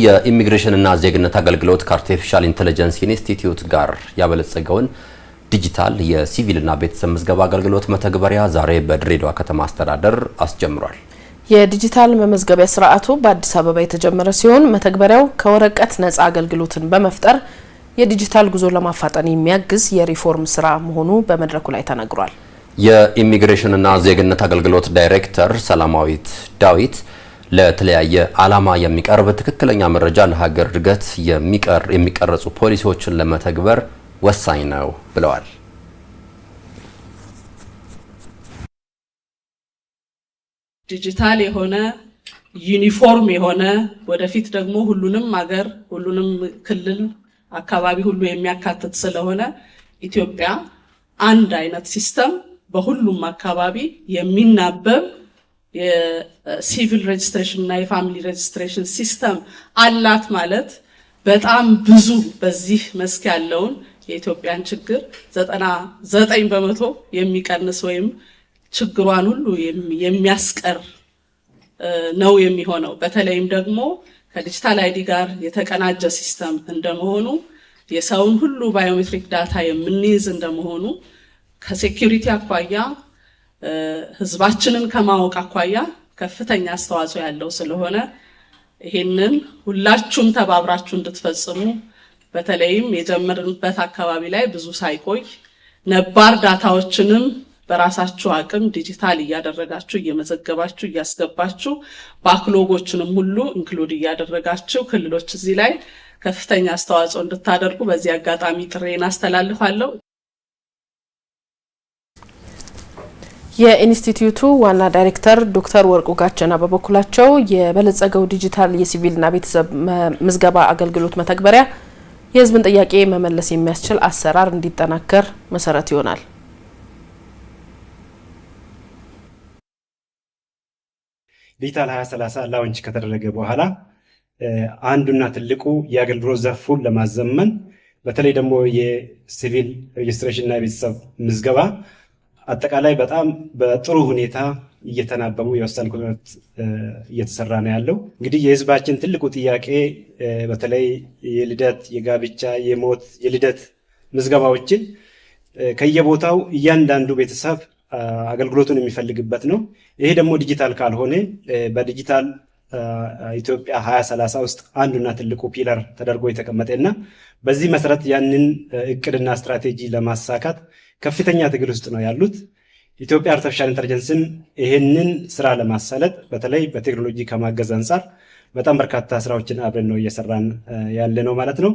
የኢሚግሬሽንና ዜግነት አገልግሎት ከአርቲፊሻል ኢንተለጀንስ ኢንስቲትዩት ጋር ያበለጸገውን ዲጂታል የሲቪልና ቤተሰብ ምዝገባ አገልግሎት መተግበሪያ ዛሬ በድሬዳዋ ከተማ አስተዳደር አስጀምሯል። የዲጂታል መመዝገቢያ ስርዓቱ በአዲስ አበባ የተጀመረ ሲሆን መተግበሪያው ከወረቀት ነፃ አገልግሎትን በመፍጠር የዲጂታል ጉዞ ለማፋጠን የሚያግዝ የሪፎርም ስራ መሆኑ በመድረኩ ላይ ተነግሯል። የኢሚግሬሽንና ዜግነት አገልግሎት ዳይሬክተር ሰላማዊት ዳዊት ለተለያየ ዓላማ የሚቀርብ ትክክለኛ መረጃ ለሀገር እድገት የሚቀርጹ ፖሊሲዎችን ለመተግበር ወሳኝ ነው ብለዋል። ዲጂታል የሆነ ዩኒፎርም የሆነ ወደፊት ደግሞ ሁሉንም ሀገር ሁሉንም ክልል አካባቢ ሁሉ የሚያካትት ስለሆነ ኢትዮጵያ አንድ አይነት ሲስተም በሁሉም አካባቢ የሚናበብ የሲቪል ሬጅስትሬሽን እና የፋሚሊ ሬጅስትሬሽን ሲስተም አላት ማለት በጣም ብዙ በዚህ መስክ ያለውን የኢትዮጵያን ችግር 99% የሚቀንስ ወይም ችግሯን ሁሉ የሚያስቀር ነው የሚሆነው። በተለይም ደግሞ ከዲጂታል አይዲ ጋር የተቀናጀ ሲስተም እንደመሆኑ የሰውን ሁሉ ባዮሜትሪክ ዳታ የምንይዝ እንደመሆኑ ከሴኩሪቲ አኳያ ህዝባችንን ከማወቅ አኳያ ከፍተኛ አስተዋጽኦ ያለው ስለሆነ ይሄንን ሁላችሁም ተባብራችሁ እንድትፈጽሙ በተለይም የጀመርንበት አካባቢ ላይ ብዙ ሳይቆይ ነባር ዳታዎችንም በራሳችሁ አቅም ዲጂታል እያደረጋችሁ እየመዘገባችሁ እያስገባችሁ ባክሎጎችንም ሁሉ ኢንክሉድ እያደረጋችሁ ክልሎች እዚህ ላይ ከፍተኛ አስተዋጽኦ እንድታደርጉ በዚህ አጋጣሚ ጥሬን አስተላልፋለሁ። የኢንስቲትዩቱ ዋና ዳይሬክተር ዶክተር ወርቁ ጋቸና በበኩላቸው የበለጸገው ዲጂታል የሲቪልና ቤተሰብ ምዝገባ አገልግሎት መተግበሪያ የህዝብን ጥያቄ መመለስ የሚያስችል አሰራር እንዲጠናከር መሰረት ይሆናል። ዲጂታል 2030 ላውንች ከተደረገ በኋላ አንዱና ትልቁ የአገልግሎት ዘርፉን ለማዘመን በተለይ ደግሞ የሲቪል ሬጅስትሬሽን እና የቤተሰብ ምዝገባ አጠቃላይ በጣም በጥሩ ሁኔታ እየተናበቡ የወሳኝ ኩነት እየተሰራ ነው ያለው። እንግዲህ የህዝባችን ትልቁ ጥያቄ በተለይ የልደት፣ የጋብቻ፣ የሞት፣ የልደት ምዝገባዎችን ከየቦታው እያንዳንዱ ቤተሰብ አገልግሎቱን የሚፈልግበት ነው። ይሄ ደግሞ ዲጂታል ካልሆነ በዲጂታል ኢትዮጵያ 2030 ውስጥ አንዱና ትልቁ ፒለር ተደርጎ የተቀመጠና በዚህ መሰረት ያንን እቅድና ስትራቴጂ ለማሳካት ከፍተኛ ትግል ውስጥ ነው ያሉት። ኢትዮጵያ አርቲፊሻል ኢንተለጀንስን ይሄንን ስራ ለማሳለጥ በተለይ በቴክኖሎጂ ከማገዝ አንጻር በጣም በርካታ ስራዎችን አብረን ነው እየሰራን ያለ ነው ማለት ነው።